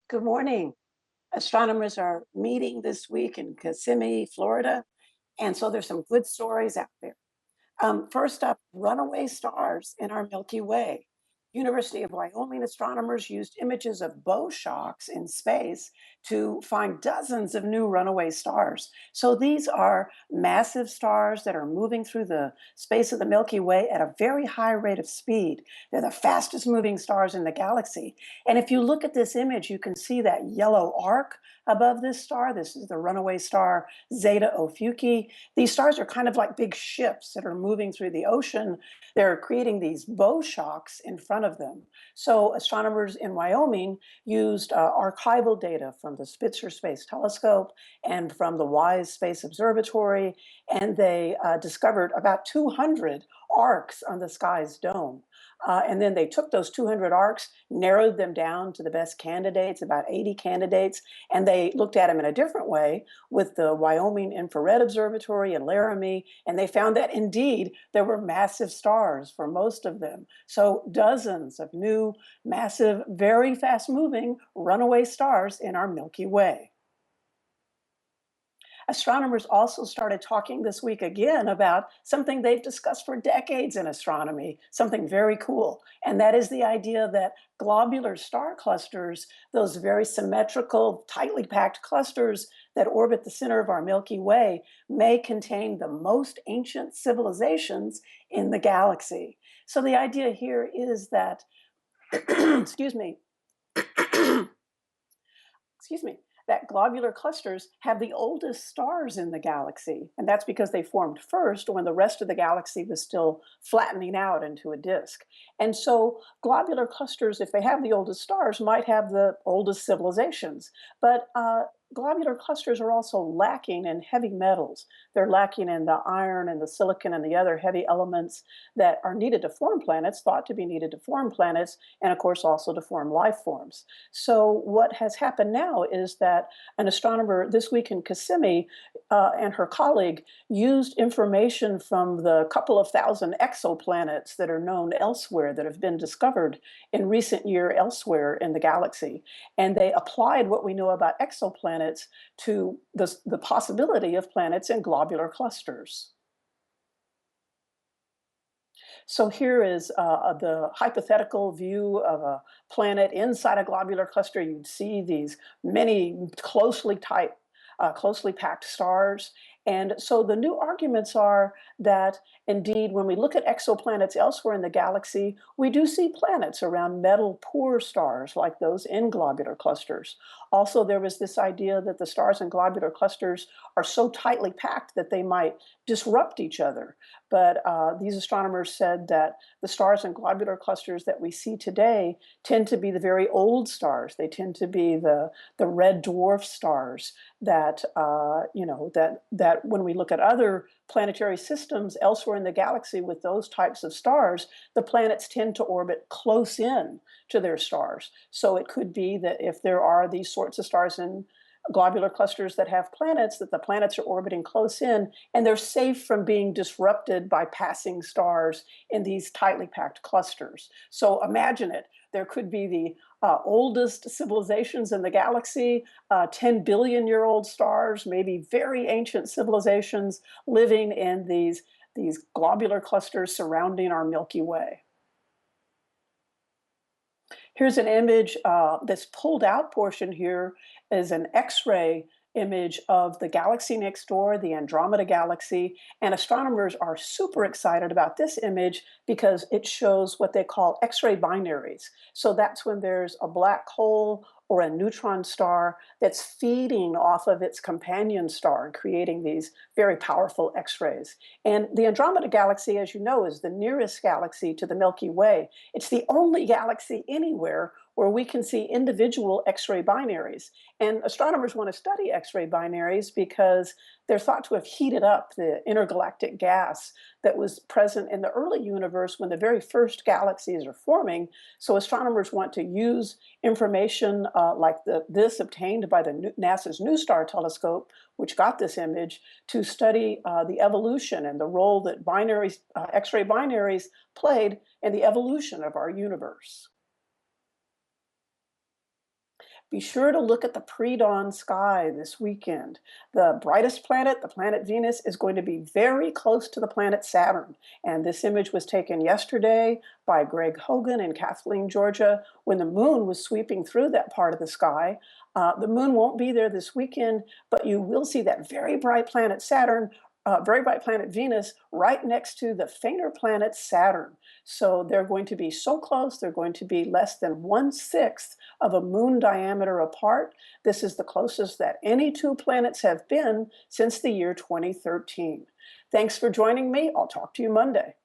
Good morning. Astronomers are meeting this week in Kissimmee, Florida, and so there's some good stories out there. First up, runaway stars in our Milky Way. University of Wyoming astronomers used images of bow shocks in space to find dozens of new runaway stars. So these are massive stars that are moving through the space of the Milky Way at a very high rate of speed. They're the fastest moving stars in the galaxy. And if you look at this image, you can see that yellow arc above this star. This is the runaway star Zeta Ophiuchi. These stars are kind of like big ships that are moving through the ocean. They're creating these bow shocks in front of them. So astronomers in Wyoming used archival data from the Spitzer Space Telescope and from the WISE Space Observatory, and they discovered about 200 arcs on the sky's dome. And then they took those 200 arcs, narrowed them down to the best candidates, about 80 candidates, and they looked at them in a different way with the Wyoming Infrared Observatory in Laramie, and they found that indeed there were massive stars for most of them. So dozens of new, massive, very fast-moving runaway stars in our Milky Way. Astronomers also started talking this week again about something they've discussed for decades in astronomy, something very cool. And that is the idea that globular star clusters, those very symmetrical, tightly packed clusters that orbit the center of our Milky Way, may contain the most ancient civilizations in the galaxy. So the idea here is that, excuse me, excuse me, that globular clusters have the oldest stars in the galaxy. And that's because they formed first when the rest of the galaxy was still flattening out into a disk. And so globular clusters, if they have the oldest stars, might have the oldest civilizations. But globular clusters are also lacking in heavy metals. They're lacking in the iron and the silicon and the other heavy elements that are needed to form planets, thought to be needed to form planets, and of course also to form life forms. So what has happened now is that an astronomer this week in Kissimmee and her colleague used information from the couple of thousand exoplanets that are known elsewhere, that have been discovered in recent year elsewhere in the galaxy. And they applied what we know about exoplanets to the possibility of planets in globular clusters. So here is the hypothetical view of a planet inside a globular cluster. You'd see these many closely packed stars. And so the new arguments are that indeed, when we look at exoplanets elsewhere in the galaxy, we do see planets around metal poor stars like those in globular clusters. Also, there was this idea that the stars in globular clusters are so tightly packed that they might disrupt each other. But these astronomers said that the stars in globular clusters that we see today tend to be the very old stars. They tend to be the red dwarf stars that that when we look at other planetary systems elsewhere in the galaxy with those types of stars, the planets tend to orbit close in to their stars. So it could be that if there are these sorts of stars in globular clusters that have planets, that the planets are orbiting close in, and they're safe from being disrupted by passing stars in these tightly packed clusters. So imagine it. There could be the oldest civilizations in the galaxy, 10 billion year old stars, maybe very ancient civilizations living in these globular clusters surrounding our Milky Way. Here's an image. This pulled out portion here is an X-ray image of the galaxy next door, the Andromeda galaxy. And astronomers are super excited about this image because it shows what they call X-ray binaries. So that's when there's a black hole or a neutron star that's feeding off of its companion star and creating these very powerful X-rays. And the Andromeda galaxy, as you know, is the nearest galaxy to the Milky Way. It's the only galaxy anywhere where we can see individual X-ray binaries. And astronomers want to study X-ray binaries because they're thought to have heated up the intergalactic gas that was present in the early universe when the very first galaxies are forming. So astronomers want to use information like this obtained by the NASA's New Star telescope, which got this image, to study the evolution and the role that binaries, X-ray binaries played in the evolution of our universe. Be sure to look at the pre-dawn sky this weekend. The brightest planet, the planet Venus, is going to be very close to the planet Saturn. And this image was taken yesterday by Greg Hogan in Kathleen, Georgia, when the moon was sweeping through that part of the sky. The moon won't be there this weekend, but you will see that very bright planet Saturn, very bright planet Venus, right next to the fainter planet Saturn. So they're going to be so close, they're going to be less than 1/6 of a moon diameter apart. This is the closest that any two planets have been since the year 2013. Thanks for joining me. I'll talk to you Monday.